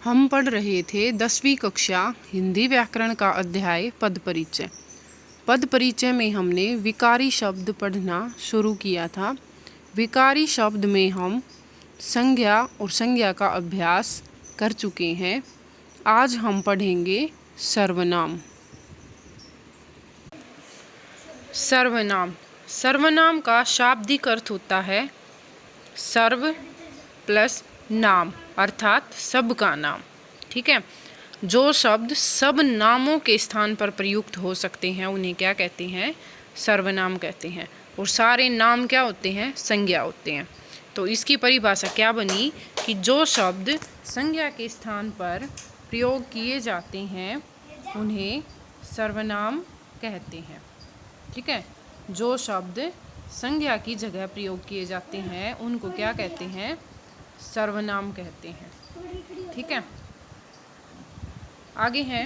हम पढ़ रहे थे 10वीं कक्षा हिंदी व्याकरण का अध्याय पद परिचय। पद परिचय में हमने विकारी शब्द पढ़ना शुरू किया था। विकारी शब्द में हम संज्ञा और संज्ञा का अभ्यास कर चुके हैं। आज हम पढ़ेंगे सर्वनाम। सर्वनाम सर्वनाम का शाब्दिक अर्थ होता है सर्व प्लस नाम, अर्थात सब का नाम। ठीक है, जो शब्द सब नामों के स्थान पर प्रयुक्त हो सकते हैं उन्हें क्या कहते हैं? सर्वनाम कहते हैं। और सारे नाम क्या होते हैं? संज्ञा होते हैं। तो इसकी परिभाषा क्या बनी कि जो शब्द संज्ञा के स्थान पर प्रयोग किए जाते हैं उन्हें सर्वनाम कहते हैं। ठीक है, जो शब्द संज्ञा की जगह प्रयोग किए जाते हैं उनको क्या कहते हैं? सर्वनाम कहते हैं। ठीक है, आगे है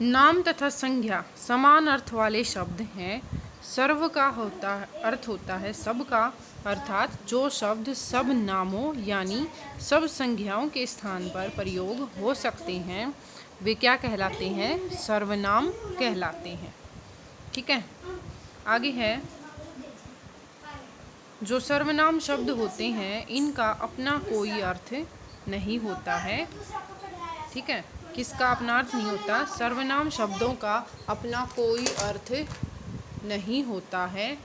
नाम तथा संज्ञा समान अर्थ वाले शब्द हैं। सर्व का अर्थ होता है सब का, अर्थात जो शब्द सब नामों यानी सब संज्ञाओं के स्थान पर प्रयोग हो सकते हैं वे क्या कहलाते हैं? सर्वनाम कहलाते हैं। ठीक है, आगे है जो सर्वनाम शब्द होते हैं इनका अपना कोई अर्थ नहीं होता है। ठीक है, किसका अपना अर्थ नहीं होता? सर्वनाम शब्दों का अपना कोई अर्थ नहीं होता है।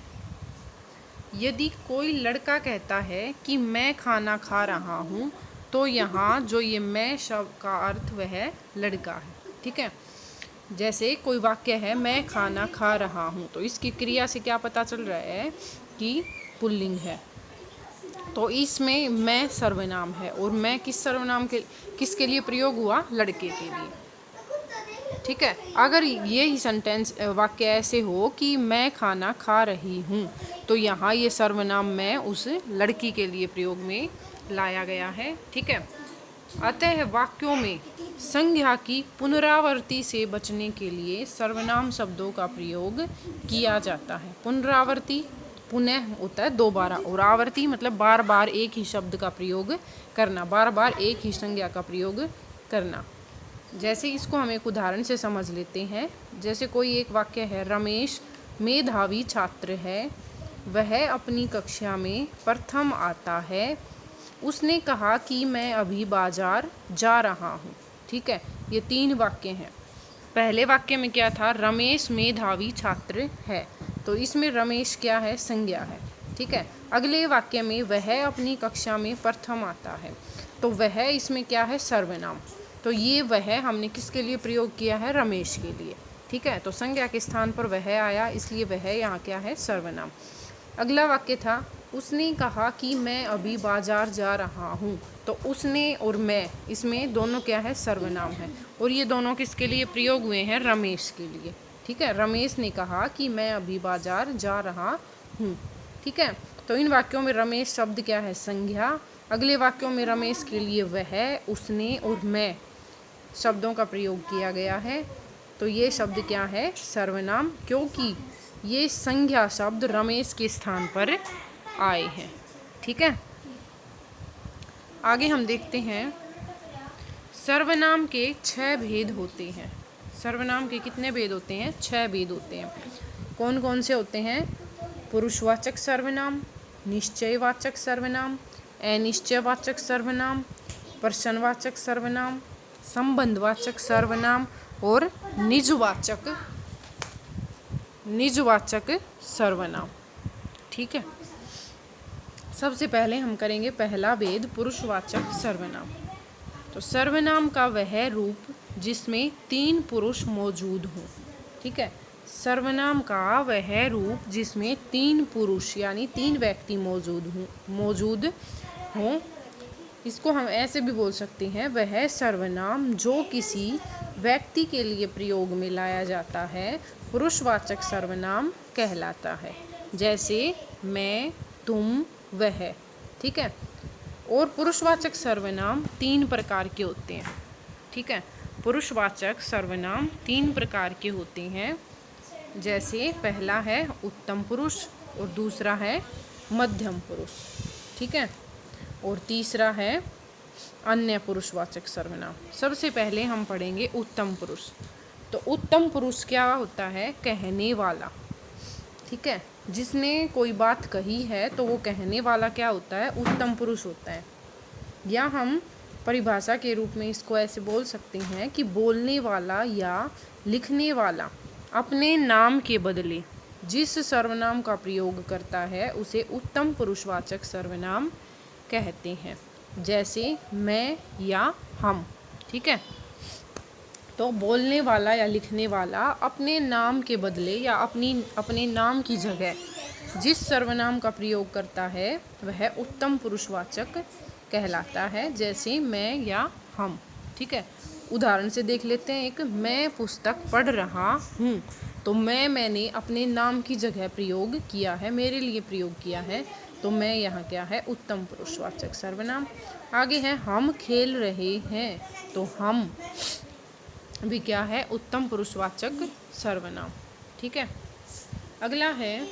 यदि कोई लड़का कहता है कि मैं खाना खा रहा हूँ तो यहाँ जो ये मैं शब्द का अर्थ वह लड़का है। ठीक है, जैसे कोई वाक्य है मैं खाना खा रहा हूँ तो इसकी क्रिया से क्या पता चल रहा है कि पुल्लिंग है। तो इसमें मैं सर्वनाम है और मैं किसके लिए प्रयोग हुआ? लड़के के लिए। ठीक है, अगर ये ही सेंटेंस वाक्य ऐसे हो कि मैं खाना खा रही हूँ तो यहाँ ये सर्वनाम मैं उस लड़की के लिए प्रयोग में लाया गया है। ठीक है, अतः वाक्यों में संज्ञा की पुनरावृत्ति से बचने के लिए सर्वनाम शब्दों का प्रयोग किया जाता है। पुनरावृत्ति पुनः होता है दोबारा और आवर्ती मतलब बार बार एक ही शब्द का प्रयोग करना, बार बार एक ही संज्ञा का प्रयोग करना। जैसे इसको हम एक उदाहरण से समझ लेते हैं। जैसे कोई एक वाक्य है रमेश मेधावी छात्र है, वह अपनी कक्षा में प्रथम आता है, उसने कहा कि मैं अभी बाजार जा रहा हूँ। ठीक है, ये 3 वाक्य हैं। पहले वाक्य में क्या था? रमेश मेधावी छात्र है, तो इसमें रमेश क्या है? संज्ञा है। ठीक है, अगले वाक्य में वह अपनी कक्षा में प्रथम आता है तो वह इसमें क्या है? सर्वनाम। तो ये वह हमने किसके लिए प्रयोग किया है? रमेश के लिए। ठीक है, तो संज्ञा के स्थान पर वह आया इसलिए वह यहाँ क्या है? सर्वनाम। अगला वाक्य था उसने कहा कि मैं अभी बाजार जा रहा हूँ, तो उसने और मैं इसमें दोनों क्या है? सर्वनाम है। और ये दोनों किसके लिए प्रयोग हुए हैं? रमेश के लिए। ठीक है, रमेश ने कहा कि मैं अभी बाजार जा रहा हूँ। ठीक है, तो इन वाक्यों में रमेश शब्द क्या है? संज्ञा। अगले वाक्यों में रमेश के लिए वह, उसने और मैं शब्दों का प्रयोग किया गया है। तो ये शब्द क्या है? सर्वनाम, क्योंकि ये संज्ञा शब्द रमेश के स्थान पर आए हैं। ठीक है, आगे हम देखते हैं सर्वनाम के 6 भेद होते हैं। सर्वनाम के कितने भेद होते हैं? 6 भेद होते हैं। कौन कौन से होते हैं? पुरुषवाचक सर्वनाम, निश्चयवाचक सर्वनाम, अनिश्चयवाचक सर्वनाम, प्रश्नवाचक सर्वनाम, संबंधवाचक सर्वनाम और निजवाचक सर्वनाम। ठीक है, सबसे पहले हम करेंगे पहला भेद पुरुषवाचक सर्वनाम। तो सर्वनाम का वह रूप जिसमें 3 पुरुष मौजूद हों। ठीक है, सर्वनाम का वह रूप जिसमें 3 पुरुष यानी 3 व्यक्ति मौजूद हों। इसको हम ऐसे भी बोल सकते हैं वह सर्वनाम जो किसी व्यक्ति के लिए प्रयोग में लाया जाता है पुरुषवाचक सर्वनाम कहलाता है। जैसे मैं, तुम, वह। ठीक है, और पुरुषवाचक सर्वनाम 3 प्रकार के होते हैं। ठीक है, पुरुषवाचक सर्वनाम 3 प्रकार के होते हैं। जैसे पहला है उत्तम पुरुष और दूसरा है मध्यम पुरुष। ठीक है, और तीसरा है अन्य पुरुषवाचक सर्वनाम। सबसे पहले हम पढ़ेंगे उत्तम पुरुष। तो उत्तम पुरुष क्या होता है? कहने वाला। ठीक है, जिसने कोई बात कही है तो वो कहने वाला क्या होता है? उत्तम पुरुष होता है। या हम परिभाषा के रूप में इसको ऐसे बोल सकते हैं कि बोलने वाला या लिखने वाला अपने नाम के बदले जिस सर्वनाम का प्रयोग करता है उसे उत्तम पुरुषवाचक सर्वनाम कहते हैं। जैसे मैं या हम। ठीक है, तो बोलने वाला या लिखने वाला अपने नाम के बदले या अपने नाम की जगह जिस सर्वनाम का प्रयोग करता है वह उत्तम पुरुषवाचक कहलाता है। जैसे मैं या हम। ठीक है, उदाहरण से देख लेते हैं। एक, मैं पुस्तक पढ़ रहा हूँ। तो मैंने अपने नाम की जगह प्रयोग किया है, मेरे लिए प्रयोग किया है, तो मैं यहाँ क्या है? उत्तम पुरुषवाचक सर्वनाम। आगे है हम खेल रहे हैं। तो हम भी क्या है? उत्तम पुरुषवाचक सर्वनाम। ठीक है, अगला है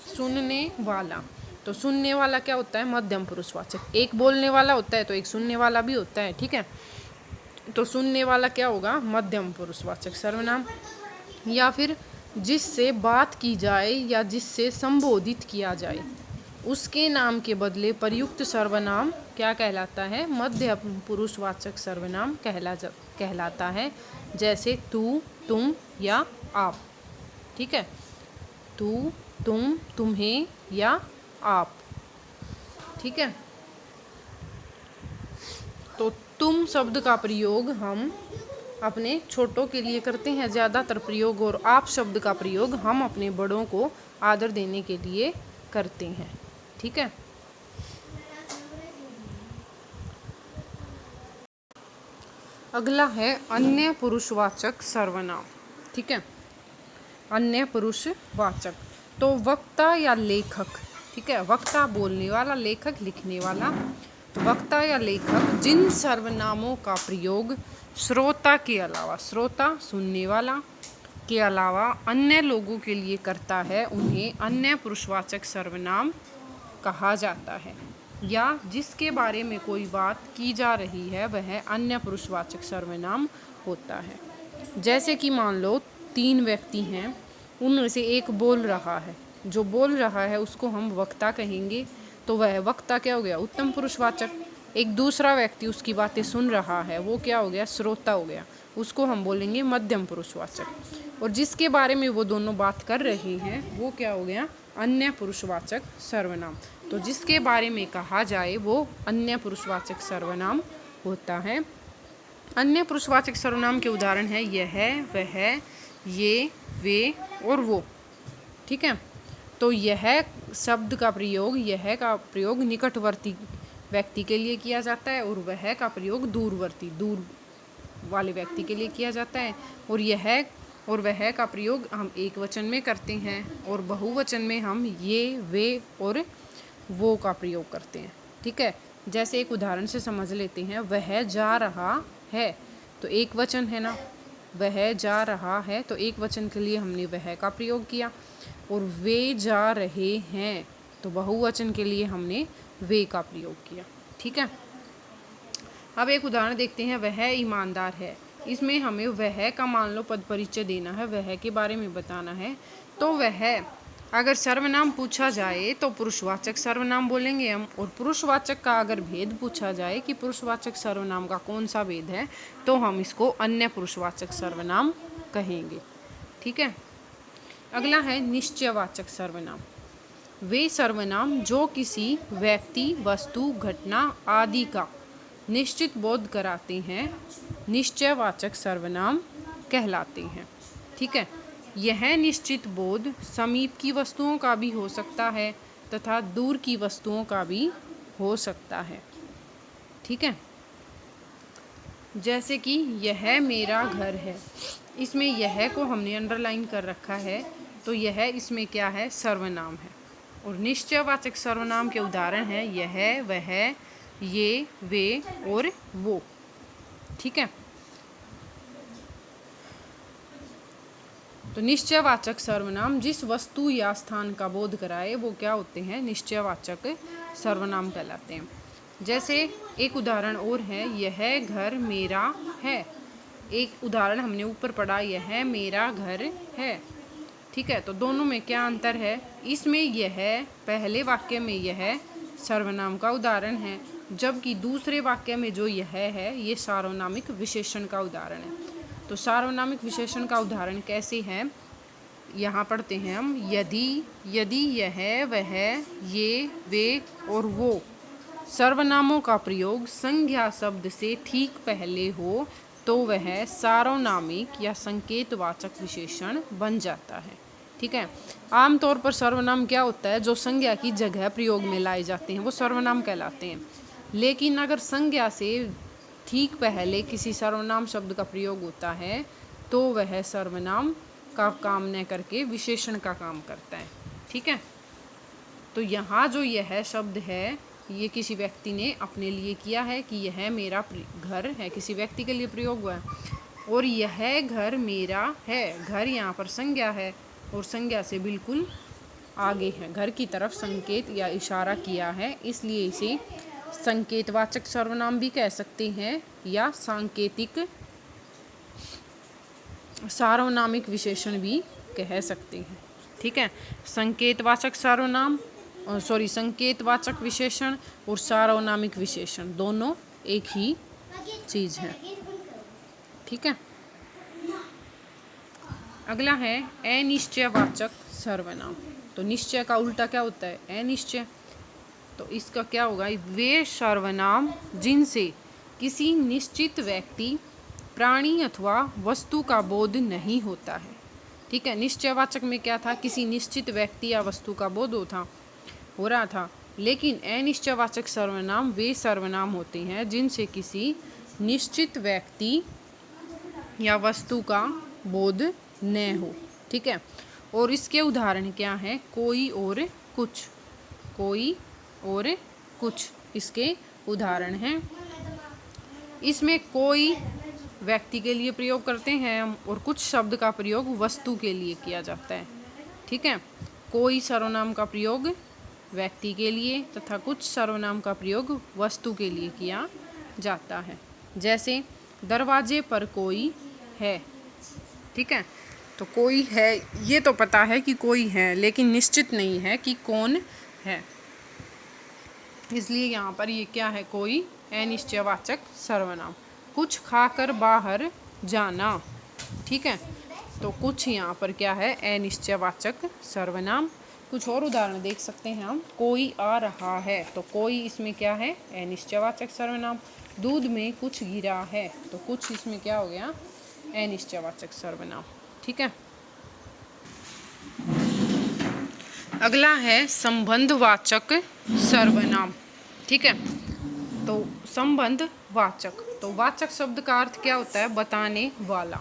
सुनने वाला। तो सुनने वाला क्या होता है? मध्यम पुरुषवाचक। एक बोलने वाला होता है तो एक सुनने वाला भी होता है। ठीक है, तो सुनने वाला क्या होगा? मध्यम पुरुषवाचक सर्वनाम। या फिर जिससे बात की जाए या जिससे संबोधित किया जाए उसके नाम के बदले प्रयुक्त सर्वनाम क्या कहलाता है? मध्य पुरुषवाचक सर्वनाम कहलाता है। जैसे तू, तुम या आप। ठीक है, तू, तुम, तुम्हें या आप। ठीक है, तो तुम शब्द का प्रयोग हम अपने छोटों के लिए करते हैं ज़्यादातर प्रयोग, और आप शब्द का प्रयोग हम अपने बड़ों को आदर देने के लिए करते हैं। ठीक है, अगला है अन्य पुरुषवाचक सर्वनाम। ठीक है, अन्य पुरुषवाचक। तो वक्ता या लेखक। ठीक है, वक्ता बोलने वाला, लेखक लिखने वाला। वक्ता या लेखक जिन सर्वनामों का प्रयोग श्रोता के अलावा, श्रोता सुनने वाला के अलावा अन्य लोगों के लिए करता है उन्हें अन्य पुरुषवाचक सर्वनाम कहा जाता है। या जिसके बारे में कोई बात की जा रही है वह अन्य पुरुषवाचक सर्वनाम होता है। जैसे कि मान लो 3 व्यक्ति हैं, उनमें से एक बोल रहा है। जो बोल रहा है उसको हम वक्ता कहेंगे, तो वह वक्ता क्या हो गया? उत्तम पुरुषवाचक। एक दूसरा व्यक्ति उसकी बातें सुन रहा है, वो क्या हो गया? श्रोता हो गया, उसको हम बोलेंगे मध्यम पुरुषवाचक। और जिसके बारे में वो दोनों बात कर रहे हैं वो क्या हो गया? अन्य पुरुषवाचक सर्वनाम। तो जिसके बारे में कहा जाए वो अन्य पुरुषवाचक सर्वनाम होता है। अन्य पुरुषवाचक सर्वनाम के उदाहरण है यह, वह, ये, वे और वो। ठीक है, तो यह शब्द का प्रयोग, यह का प्रयोग निकटवर्ती व्यक्ति के लिए किया जाता है और वह का प्रयोग दूरवर्ती, दूर वाले व्यक्ति के लिए किया जाता है। और यह और वह का प्रयोग हम एक वचन में करते हैं और बहुवचन में हम ये, वे और वो का प्रयोग करते हैं। ठीक है, जैसे एक उदाहरण से समझ लेते हैं। वह जा रहा है, तो एक वचन है ना, वह जा रहा है, तो एक वचन के लिए हमने वह का प्रयोग किया। और वे जा रहे हैं, तो बहुवचन के लिए हमने वे का प्रयोग किया। ठीक है, अब एक उदाहरण देखते हैं। वह ईमानदार है। इसमें हमें वह का मान लो पद परिचय देना है, वह के बारे में बताना है। तो वह अगर सर्वनाम पूछा जाए तो पुरुषवाचक सर्वनाम बोलेंगे हम, और पुरुषवाचक का अगर भेद पूछा जाए कि पुरुषवाचक सर्वनाम का कौन सा भेद है तो हम इसको अन्य पुरुषवाचक सर्वनाम कहेंगे। ठीक है, अगला है निश्चयवाचक सर्वनाम। वे सर्वनाम जो किसी व्यक्ति, वस्तु, घटना आदि का निश्चित बोध कराते हैं निश्चयवाचक सर्वनाम कहलाते हैं। ठीक है, यह निश्चित बोध समीप की वस्तुओं का भी हो सकता है तथा दूर की वस्तुओं का भी हो सकता है। ठीक है, जैसे कि यह मेरा घर है, इसमें यह को हमने अंडरलाइन कर रखा है, तो यह इसमें क्या है? सर्वनाम है। और निश्चयवाचक सर्वनाम के उदाहरण हैं यह, वह, ये, वे और वो। ठीक है, तो निश्चयवाचक सर्वनाम जिस वस्तु या स्थान का बोध कराए वो क्या होते हैं? निश्चयवाचक सर्वनाम कहलाते हैं। जैसे एक उदाहरण और है, यह घर मेरा है। एक उदाहरण हमने ऊपर पढ़ा, यह मेरा घर है। ठीक है, तो दोनों में क्या अंतर है? इसमें यह, पहले वाक्य में यह सर्वनाम का उदाहरण है, जबकि दूसरे वाक्य में जो यह है ये सार्वनामिक विशेषण का उदाहरण है। तो सार्वनामिक विशेषण का उदाहरण कैसे है, यहाँ पढ़ते हैं हम। यदि यह, वह, ये, वे और वो सर्वनामों का प्रयोग संज्ञा शब्द से ठीक पहले हो तो वह सार्वनामिक या संकेतवाचक विशेषण बन जाता है। ठीक है, आमतौर पर सर्वनाम क्या होता है? जो संज्ञा की जगह प्रयोग में लाए जाते हैं वो सर्वनाम कहलाते हैं। लेकिन अगर संज्ञा से ठीक पहले किसी सर्वनाम शब्द का प्रयोग होता है तो वह सर्वनाम का काम न करके विशेषण का काम करता है। ठीक है, तो यहाँ जो यह शब्द है ये किसी व्यक्ति ने अपने लिए किया है कि यह मेरा घर है, किसी व्यक्ति के लिए प्रयोग हुआ है। और यह घर मेरा है, घर यहाँ पर संज्ञा है और संज्ञा से बिल्कुल आगे है, घर की तरफ संकेत या इशारा किया है, इसलिए इसे संकेतवाचक सर्वनाम भी कह सकते हैं या सांकेतिक सार्वनामिक विशेषण भी कह सकते हैं। ठीक है, संकेतवाचक सर्वनाम संकेतवाचक विशेषण और सार्वनामिक विशेषण दोनों एक ही चीज है। ठीक है, अगला है अनिश्चयवाचक सर्वनाम। तो निश्चय का उल्टा क्या होता है? अनिश्चय। तो इसका क्या होगा? वे सर्वनाम जिनसे किसी निश्चित व्यक्ति, प्राणी अथवा वस्तु का बोध नहीं होता है। ठीक है, निश्चयवाचक में क्या था? किसी निश्चित व्यक्ति या वस्तु का बोध हो रहा था। लेकिन अनिश्चयवाचक सर्वनाम वे सर्वनाम होते हैं जिनसे किसी निश्चित व्यक्ति या वस्तु का बोध न हो। ठीक है, और इसके उदाहरण क्या हैं? कोई और कुछ, कोई और कुछ इसके उदाहरण हैं। इसमें कोई व्यक्ति के लिए प्रयोग करते हैं हम और कुछ शब्द का प्रयोग वस्तु के लिए किया जाता है। ठीक है, कोई सर्वनाम का प्रयोग व्यक्ति के लिए तथा कुछ सर्वनाम का प्रयोग वस्तु के लिए किया जाता है। जैसे दरवाजे पर कोई है। ठीक है, तो कोई है ये तो पता है कि कोई है, लेकिन निश्चित नहीं है कि कौन है, इसलिए यहाँ पर ये क्या है? कोई अनिश्चयवाचक सर्वनाम। कुछ खाकर बाहर जाना। ठीक है, तो कुछ यहाँ पर क्या है? अनिश्चयवाचक सर्वनाम। कुछ और उदाहरण देख सकते हैं हम। कोई आ रहा है, तो कोई इसमें क्या है? अनिश्चयवाचक सर्वनाम। दूध में कुछ गिरा है, तो कुछ इसमें क्या हो गया? अनिश्चयवाचक सर्वनाम। ठीक है, अगला है संबंधवाचक सर्वनाम। ठीक है, तो संबंधवाचक, तो वाचक शब्द का अर्थ क्या होता है? बताने वाला।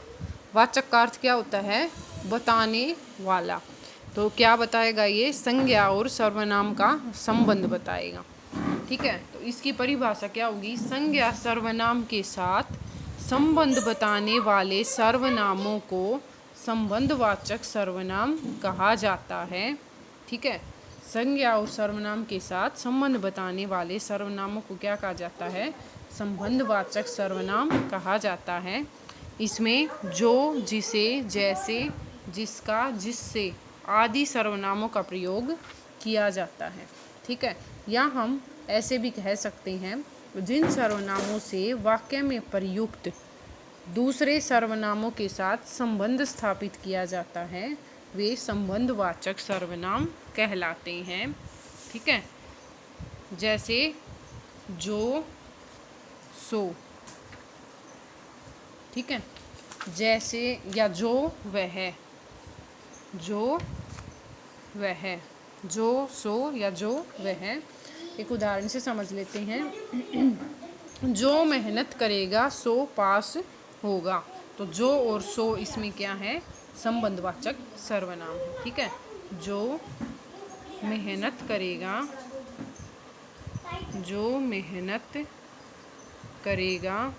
वाचक का अर्थ क्या होता है? बताने वाला। तो क्या बताएगा ये? संज्ञा और सर्वनाम का संबंध बताएगा। ठीक है, तो इसकी परिभाषा क्या होगी? संज्ञा सर्वनाम के साथ संबंध बताने वाले सर्वनामों को संबंधवाचक सर्वनाम कहा जाता है। ठीक है, संज्ञा और सर्वनाम के साथ संबंध बताने वाले सर्वनामों को क्या कहा जाता है? संबंधवाचक सर्वनाम कहा जाता है। इसमें जो, जिसे, जैसे, जिसका, जिससे आदि सर्वनामों का प्रयोग किया जाता है। ठीक है, या हम ऐसे भी कह सकते हैं, जिन सर्वनामों से वाक्य में प्रयुक्त दूसरे सर्वनामों के साथ संबंध स्थापित किया जाता है वे संबंधवाचक सर्वनाम कहलाते हैं। ठीक है, जैसे जो, सो। ठीक है, जैसे या जो वह, जो वह, जो सो या जो वह। एक उदाहरण से समझ लेते हैं। जो मेहनत करेगा सो पास होगा। तो जो और सो इसमें क्या है? संबंधवाचक सर्वनाम है। ठीक है, जो मेहनत करेगा, जो मेहनत करेगा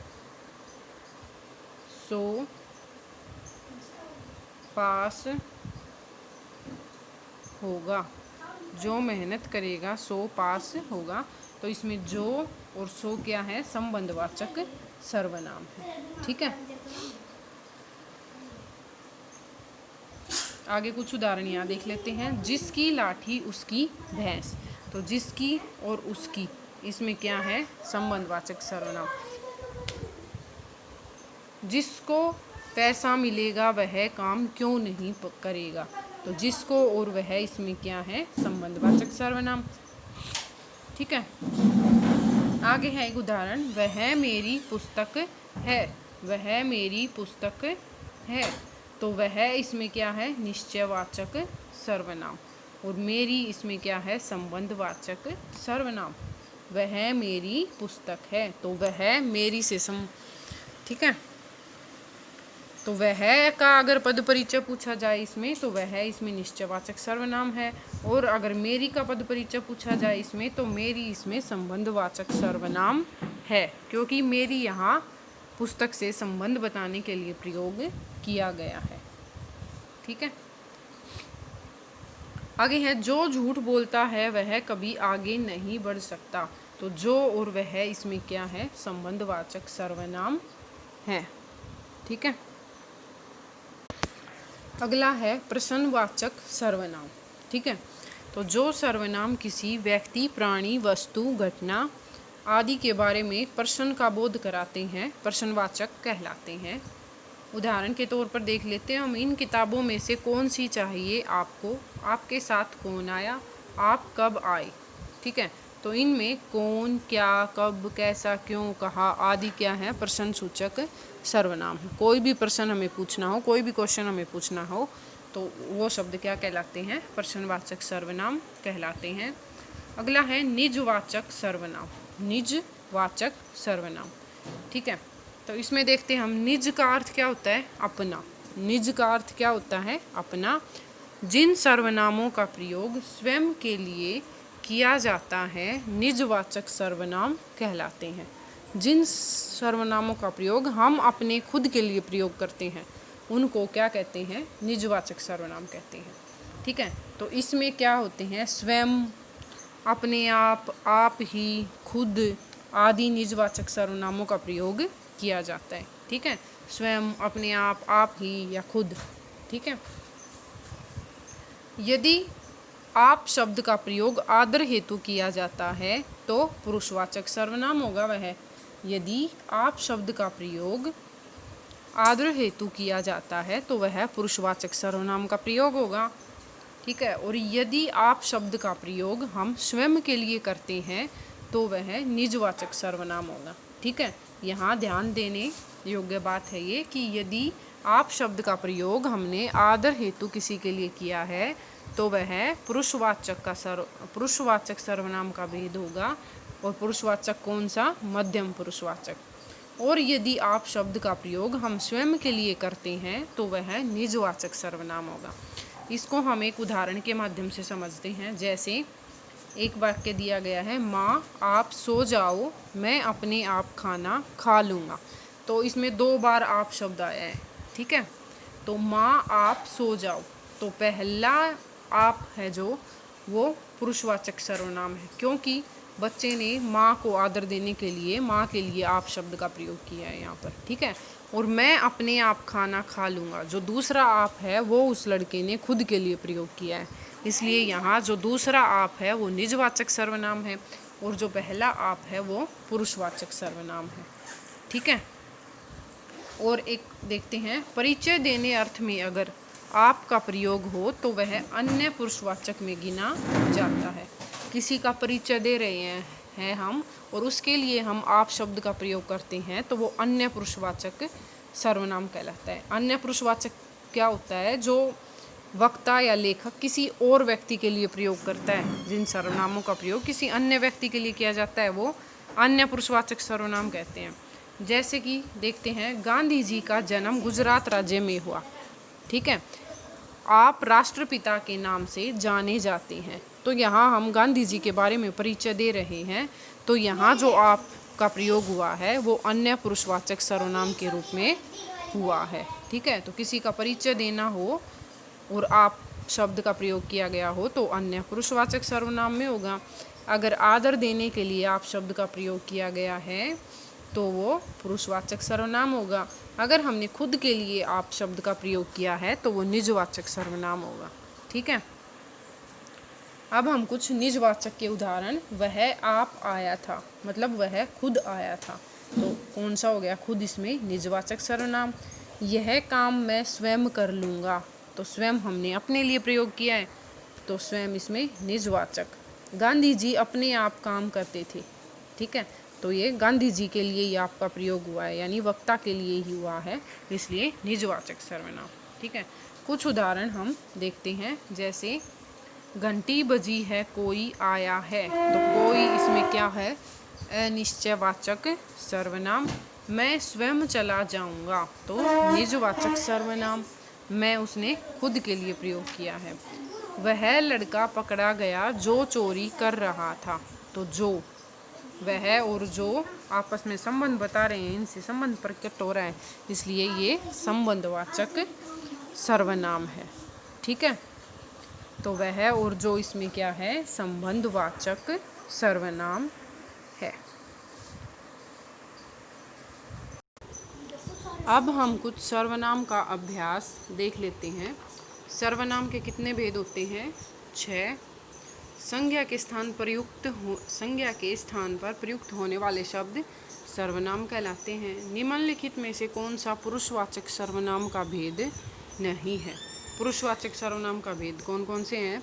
सो पास होगा। जो मेहनत करेगा सो पास होगा। तो इसमें जो और सो क्या है, संबंधवाचक सर्वनाम है। ठीक है, आगे कुछ उदाहरण यहाँ देख लेते हैं। जिसकी लाठी उसकी भैंस, तो जिसकी और उसकी, इसमें क्या है, संबंधवाचक सर्वनाम। जिसको पैसा मिलेगा वह काम क्यों नहीं करेगा, तो जिसको और वह, इसमें क्या है, संबंधवाचक सर्वनाम। ठीक है, आगे है एक उदाहरण। वह मेरी पुस्तक है, वह मेरी पुस्तक है, तो वह, इसमें क्या है, निश्चयवाचक सर्वनाम, और मेरी, इसमें क्या है, संबंधवाचक सर्वनाम। वह मेरी पुस्तक है, तो वह मेरी से ठीक है, तो वह का अगर पद परिचय पूछा जाए इसमें, तो वह इसमें निश्चयवाचक सर्वनाम है, और अगर मेरी का पद परिचय पूछा जाए इसमें, तो मेरी इसमें संबंधवाचक सर्वनाम है, क्योंकि मेरी यहाँ पुस्तक से संबंध बताने के लिए प्रयोग किया गया है। ठीक है, आगे है। जो झूठ बोलता है वह कभी आगे नहीं बढ़ सकता, तो जो और वह, इसमें क्या है, संबंधवाचक सर्वनाम है। ठीक है, अगला है प्रश्नवाचक सर्वनाम। ठीक है, तो जो सर्वनाम किसी व्यक्ति, प्राणी, वस्तु, घटना आदि के बारे में प्रश्न का बोध कराते हैं, प्रश्नवाचक कहलाते हैं। उदाहरण के तौर पर देख लेते हैं हम। इन किताबों में से कौन सी चाहिए आपको, आपके साथ कौन आया, आप कब आए। ठीक है, तो इनमें कौन, क्या, कब, कैसा, क्यों, कहा आदि क्या है, प्रश्न सूचक सर्वनाम है। कोई भी प्रश्न हमें पूछना हो, कोई भी क्वेश्चन हमें पूछना हो, तो वो शब्द क्या कहलाते हैं, प्रश्नवाचक सर्वनाम कहलाते हैं। अगला है निजवाचक सर्वनाम, निजवाचक सर्वनाम। ठीक है, तो इसमें देखते हैं हम। निज का अर्थ क्या होता है, अपना। निज का अर्थ क्या होता है, अपना। जिन सर्वनामों का प्रयोग स्वयं के लिए किया जाता है निजवाचक सर्वनाम कहलाते हैं। जिन सर्वनामों का प्रयोग हम अपने खुद के लिए प्रयोग करते हैं उनको क्या कहते हैं, निजवाचक सर्वनाम कहते हैं। ठीक है, तो इसमें क्या होते हैं, स्वयं, अपने आप ही, खुद आदि निजवाचक सर्वनामों का प्रयोग किया जाता है। ठीक है, स्वयं, अपने आप ही या खुद। ठीक है, यदि आप शब्द का प्रयोग आदर हेतु किया जाता है तो पुरुषवाचक सर्वनाम होगा वह। यदि आप शब्द का प्रयोग आदर हेतु किया जाता है तो वह पुरुषवाचक सर्वनाम का प्रयोग होगा। ठीक है, और यदि आप शब्द का प्रयोग हम स्वयं के लिए करते हैं तो वह निजवाचक सर्वनाम होगा। ठीक है, यहाँ ध्यान देने योग्य बात है ये कि यदि आप शब्द का प्रयोग हमने आदर हेतु किसी के लिए किया है तो वह पुरुषवाचक सर्वनाम का भेद होगा। और पुरुषवाचक कौन सा, मध्यम पुरुषवाचक। और यदि आप शब्द का प्रयोग हम स्वयं के लिए करते हैं तो वह निजवाचक सर्वनाम होगा। इसको हम एक उदाहरण के माध्यम से समझते हैं। जैसे एक वाक्य दिया गया है, माँ आप सो जाओ, मैं अपने आप खाना खा लूँगा। तो इसमें 2 बार आप शब्द आया है। ठीक है, तो माँ आप सो जाओ, तो पहला आप है जो वो पुरुषवाचक सर्वनाम है, क्योंकि बच्चे ने माँ को आदर देने के लिए माँ के लिए आप शब्द का प्रयोग किया है यहाँ पर। ठीक है, और मैं अपने आप खाना खा लूँगा, जो दूसरा आप है वो उस लड़के ने खुद के लिए प्रयोग किया है, इसलिए यहाँ जो दूसरा आप है वो निजवाचक सर्वनाम है और जो पहला आप है वो पुरुषवाचक सर्वनाम है। ठीक है, और एक देखते हैं, परिचय देने अर्थ में अगर आप का प्रयोग हो तो वह अन्य पुरुषवाचक में गिना जाता है। किसी का परिचय दे रहे हैं हम और उसके लिए हम आप शब्द का प्रयोग करते हैं तो वो अन्य पुरुषवाचक सर्वनाम कहलाता है। अन्य पुरुषवाचक क्या होता है, जो वक्ता या लेखक किसी और व्यक्ति के लिए प्रयोग करता है। जिन सर्वनामों का प्रयोग किसी अन्य व्यक्ति के लिए किया जाता है वो अन्य पुरुषवाचक सर्वनाम कहते हैं। जैसे कि देखते हैं, गांधी जी का जन्म गुजरात राज्य में हुआ। ठीक है, आप राष्ट्रपिता के नाम से जाने जाते हैं, तो यहाँ हम गांधी जी के बारे में परिचय दे रहे हैं, तो यहाँ जो आप का प्रयोग हुआ है वो अन्य पुरुषवाचक सर्वनाम के रूप में हुआ है। ठीक है, तो किसी का परिचय देना हो और आप शब्द का प्रयोग किया गया हो तो अन्य पुरुषवाचक सर्वनाम में होगा। अगर आदर देने के लिए आप शब्द का प्रयोग किया गया है तो वो पुरुषवाचक सर्वनाम होगा। अगर हमने खुद के लिए आप शब्द का प्रयोग किया है तो वो निजवाचक सर्वनाम होगा। ठीक है, अब हम कुछ निजवाचक के उदाहरण, वह आप आया था, मतलब वह खुद आया था, तो कौन सा हो गया खुद, इसमें निजवाचक सर्वनाम। यह काम मैं स्वयं कर लूँगा, तो स्वयं हमने अपने लिए प्रयोग किया है, तो स्वयं इसमें निजवाचक। गांधी जी अपने आप काम करते थे, ठीक है, तो ये गांधी जी के लिए ही आपका प्रयोग हुआ है, यानी वक्ता के लिए ही हुआ है, इसलिए निजवाचक सर्वनाम। ठीक है, कुछ उदाहरण हम देखते हैं, जैसे घंटी बजी है कोई आया है, तो कोई इसमें क्या है, अनिश्चयवाचक सर्वनाम। मैं स्वयं चला जाऊंगा, तो निजवाचक सर्वनाम, मैं उसने खुद के लिए प्रयोग किया है। वह लड़का पकड़ा गया जो चोरी कर रहा था, तो जो, वह और जो आपस में संबंध बता रहे हैं, इनसे संबंध प्रकट हो रहा है, इसलिए ये संबंधवाचक सर्वनाम है। ठीक है, तो वह और जो इसमें क्या है, संबंधवाचक सर्वनाम है। अब हम कुछ सर्वनाम का अभ्यास देख लेते हैं। सर्वनाम के कितने भेद होते हैं, 6। संज्ञा के स्थान पर प्रयुक्त होने वाले शब्द सर्वनाम कहलाते हैं। निम्नलिखित में से कौन सा पुरुषवाचक सर्वनाम का भेद नहीं है। पुरुषवाचक सर्वनाम का भेद कौन कौन से हैं,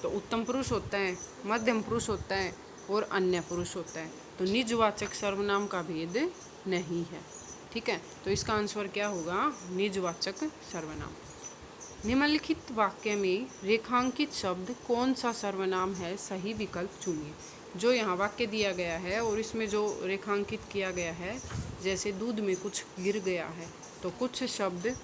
तो उत्तम पुरुष होता है, मध्यम पुरुष होता है और अन्य पुरुष होता है। तो निजवाचक सर्वनाम का भेद नहीं है। ठीक है, तो इसका आंसर क्या होगा, निजवाचक सर्वनाम। निम्नलिखित वाक्य में रेखांकित शब्द कौन सा सर्वनाम है, सही विकल्प चुनिए। जो यहाँ वाक्य दिया गया है और इसमें जो रेखांकित किया गया है, जैसे दूध में कुछ गिर गया है, तो कुछ शब्द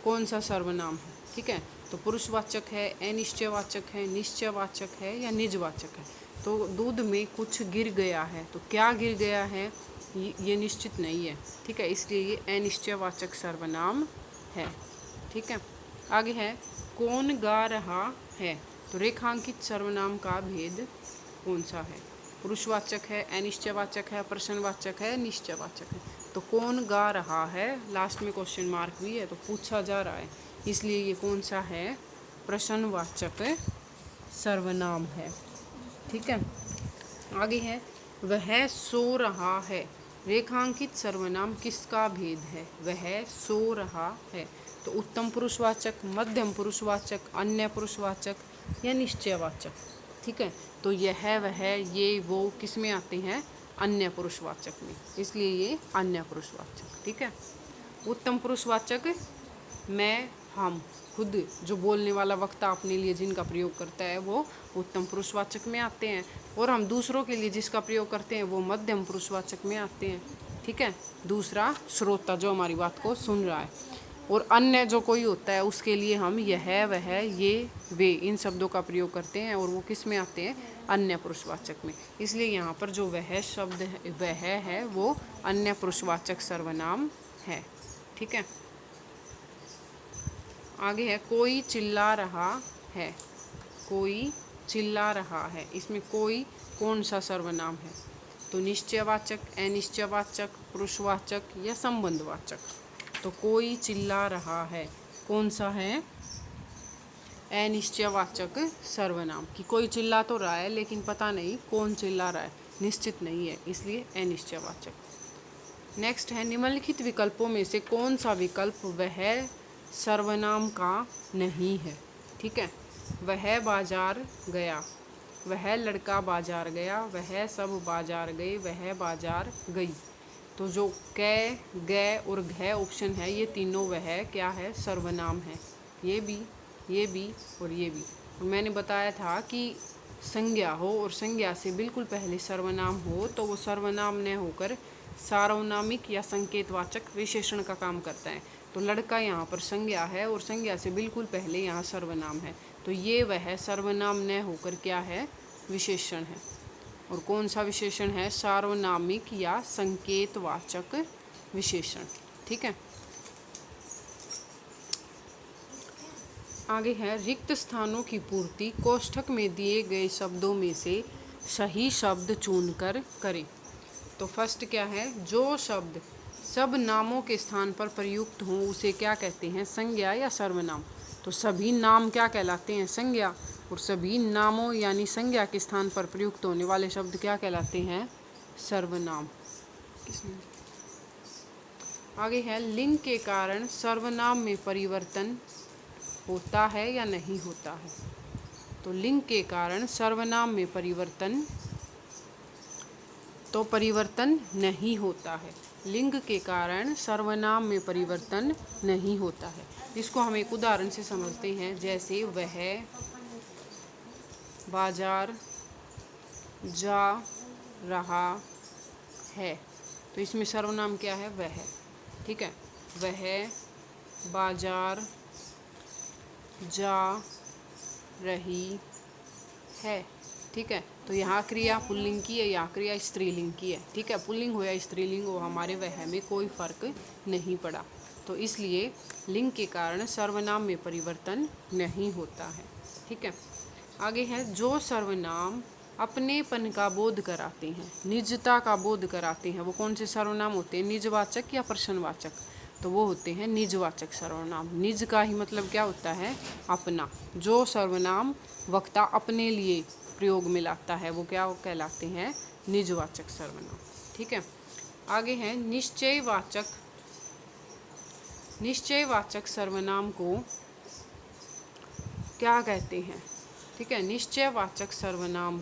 कौन सा सर्वनाम है। ठीक है, तो पुरुषवाचक है, अनिश्चयवाचक है, निश्चयवाचक है या निजवाचक है। तो दूध में कुछ गिर गया है, तो क्या गिर गया है ये निश्चित नहीं है। ठीक है, इसलिए ये अनिश्चयवाचक सर्वनाम है। ठीक है, आगे है कौन गा रहा है, तो रेखांकित सर्वनाम का भेद कौन सा है, पुरुषवाचक है, अनिश्चयवाचक है, प्रश्नवाचक है, निश्चयवाचक है। तो कौन गा रहा है, लास्ट में क्वेश्चन मार्क भी है, तो पूछा जा रहा है, इसलिए ये कौन सा है, प्रश्नवाचक सर्वनाम है। ठीक है, आगे है वह सो रहा है, रेखांकित सर्वनाम किसका भेद है, वह सो रहा है। तो उत्तम पुरुषवाचक, मध्यम पुरुषवाचक, अन्य पुरुषवाचक या निश्चयवाचक। ठीक है, तो यह वह ये वो किस में आते हैं, अन्य पुरुषवाचक में, इसलिए ये अन्य पुरुषवाचक। ठीक है, उत्तम पुरुषवाचक मैं, हम, खुद, जो बोलने वाला वक्ता अपने लिए जिनका प्रयोग करता है वो उत्तम पुरुषवाचक में आते हैं, और हम दूसरों के लिए जिसका प्रयोग करते हैं वो मध्यम पुरुषवाचक में आते हैं। ठीक है, दूसरा श्रोता जो हमारी बात को सुन रहा है, और अन्य जो कोई होता है उसके लिए हम यह, वह, ये, वे, इन शब्दों का प्रयोग करते हैं, और वो किस में आते हैं, अन्य पुरुषवाचक में। इसलिए यहाँ पर जो वह शब्द है, वह है वो अन्य पुरुषवाचक सर्वनाम है। ठीक है, आगे है कोई चिल्ला रहा है, कोई चिल्ला रहा है, इसमें कोई कौन सा सर्वनाम है, तो निश्चयवाचक, अनिश्चयवाचक, पुरुषवाचक या संबंधवाचक। तो कोई चिल्ला रहा है कौन सा है, अनिश्चयवाचक सर्वनाम, कि कोई चिल्ला तो रहा है लेकिन पता नहीं कौन चिल्ला रहा है, निश्चित नहीं है, इसलिए अनिश्चयवाचक। नेक्स्ट है निम्नलिखित विकल्पों में से कौन सा विकल्प वह सर्वनाम का नहीं है। ठीक है, वह बाजार गया, वह लड़का बाजार गया, वह सब बाजार गए, वह बाजार गई। तो जो कै, गै और घ ऑप्शन है, ये तीनों वह क्या है, सर्वनाम है। ये भी और ये भी। और मैंने बताया था कि संज्ञा हो और संज्ञा से बिल्कुल पहले सर्वनाम हो तो वो सर्वनाम न होकर सार्वनामिक या संकेतवाचक विशेषण का काम करता है। तो लड़का यहाँ पर संज्ञा है और संज्ञा से बिल्कुल पहले यहाँ सर्वनाम है, तो ये वह सर्वनाम न होकर क्या है, विशेषण है। और कौन सा विशेषण है, सार्वनामिक या संकेतवाचक विशेषण। ठीक है, आगे है रिक्त स्थानों की पूर्ति कोष्ठक में दिए गए शब्दों में से सही शब्द चुनकर करें। तो फर्स्ट क्या है, जो शब्द सब नामों के स्थान पर प्रयुक्त हों उसे क्या कहते हैं, संज्ञा या सर्वनाम। तो सभी नाम क्या कहलाते हैं, संज्ञा, और सभी नामों यानी संज्ञा के स्थान पर प्रयुक्त होने वाले शब्द क्या कहलाते हैं, सर्वनाम। आगे है, लिंग के कारण सर्वनाम में परिवर्तन होता है या नहीं होता है। तो लिंग के कारण सर्वनाम में परिवर्तन नहीं होता है। लिंग के कारण सर्वनाम में परिवर्तन नहीं होता है। इसको हम एक उदाहरण से समझते हैं, जैसे वह बाजार जा रहा है। तो इसमें सर्वनाम क्या है, वह। ठीक है, वह बाजार जा रही है। ठीक है, तो यहाँ क्रिया पुल्लिंग की है, यहाँ क्रिया स्त्रीलिंग की है। ठीक है, पुल्लिंग हो या स्त्रीलिंग हो, हमारे वह में कोई फर्क नहीं पड़ा। तो इसलिए लिंग के कारण सर्वनाम में परिवर्तन नहीं होता है। ठीक है, आगे है, जो सर्वनाम अपनेपन का बोध कराते हैं, निजता का बोध कराते हैं, वो कौन से सर्वनाम होते हैं, निजवाचक या प्रश्नवाचक। तो वो होते हैं निजवाचक सर्वनाम। निज का ही मतलब क्या होता है, अपना। जो सर्वनाम वक्ता अपने लिए प्रयोग में लाता है वो क्या कहलाते हैं, निजवाचक सर्वनाम। ठीक है, आगे है, निश्चयवाचक सर्वनाम को क्या कहते हैं। ठीक है, निश्चयवाचक सर्वनाम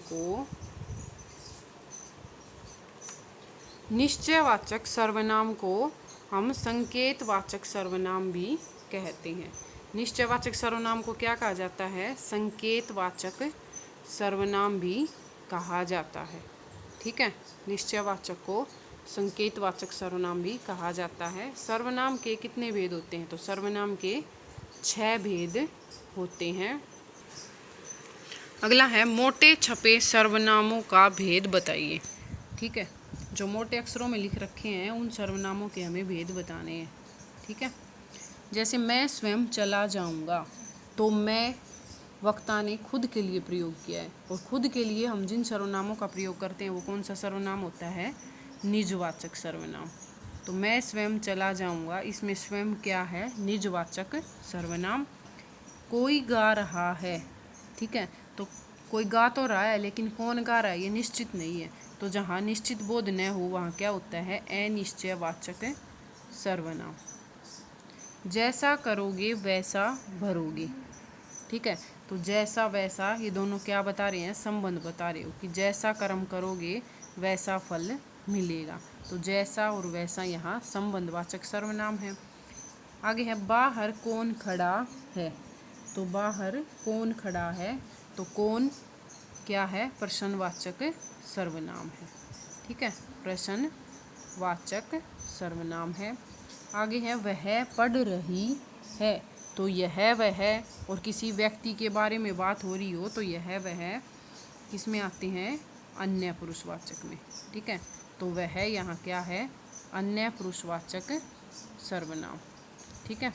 को हम संकेतवाचक सर्वनाम भी कहते हैं। निश्चयवाचक सर्वनाम को क्या कहा जाता है, संकेतवाचक सर्वनाम भी कहा जाता है। ठीक है, निश्चयवाचक को संकेतवाचक सर्वनाम भी कहा जाता है। सर्वनाम के कितने भेद होते हैं, तो सर्वनाम के 6 भेद होते हैं। अगला है, मोटे छपे सर्वनामों का भेद बताइए। ठीक है, जो मोटे अक्षरों में लिख रखे हैं उन सर्वनामों के हमें भेद बताने हैं। ठीक है, जैसे मैं स्वयं चला जाऊंगा, तो मैं वक्ता ने खुद के लिए प्रयोग किया है, और खुद के लिए हम जिन सर्वनामों का प्रयोग करते हैं वो कौन सा सर्वनाम होता है, निजवाचक सर्वनाम। तो मैं स्वयं चला जाऊंगा, इसमें स्वयं क्या है, निजवाचक सर्वनाम। कोई गा रहा है। ठीक है, तो कोई गा तो रहा है लेकिन कौन गा रहा है ये निश्चित नहीं है। तो जहाँ निश्चित बोध न हो वहाँ क्या होता है, अनिश्चयवाचक सर्वनाम। जैसा करोगे वैसा भरोगे। ठीक है, तो जैसा वैसा ये दोनों क्या बता रहे हैं, संबंध बता रहे हो कि जैसा कर्म करोगे वैसा फल मिलेगा। तो जैसा और वैसा यहाँ संबंधवाचक सर्वनाम है। आगे है, बाहर कौन खड़ा है। तो बाहर कौन खड़ा है, तो कौन क्या है, प्रश्नवाचक सर्वनाम है। ठीक है, प्रश्नवाचक सर्वनाम है। आगे है, वह पढ़ रही है। तो यह वह, और किसी व्यक्ति के बारे में बात हो रही हो तो यह वह किसमें आते हैं, अन्य पुरुषवाचक में। ठीक है, तो वह यहाँ क्या है, अन्य पुरुषवाचक सर्वनाम। ठीक है,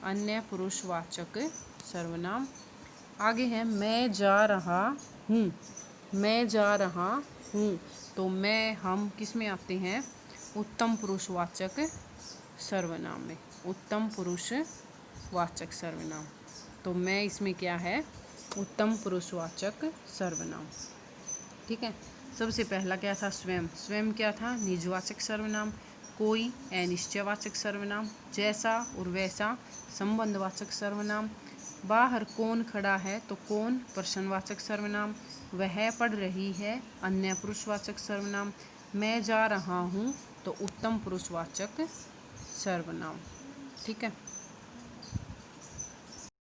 अन्य पुरुषवाचक सर्वनाम। आगे है, मैं जा रहा हूँ। मैं जा रहा हूँ, तो मैं हम किस में आते हैं, उत्तम पुरुषवाचक सर्वनाम में। उत्तम पुरुषवाचक सर्वनाम, तो मैं इसमें क्या है, उत्तम पुरुषवाचक सर्वनाम। ठीक है, सबसे पहला क्या था, स्वयं। स्वयं क्या था, निजवाचक सर्वनाम। कोई अनिश्चयवाचक सर्वनाम। जैसा और वैसा संबंधवाचक सर्वनाम। बाहर कौन खड़ा है, तो कौन प्रश्नवाचक सर्वनाम। वह पढ़ रही है, अन्य पुरुषवाचक सर्वनाम। मैं जा रहा हूँ, तो उत्तम पुरुषवाचक सर्वनाम। ठीक है।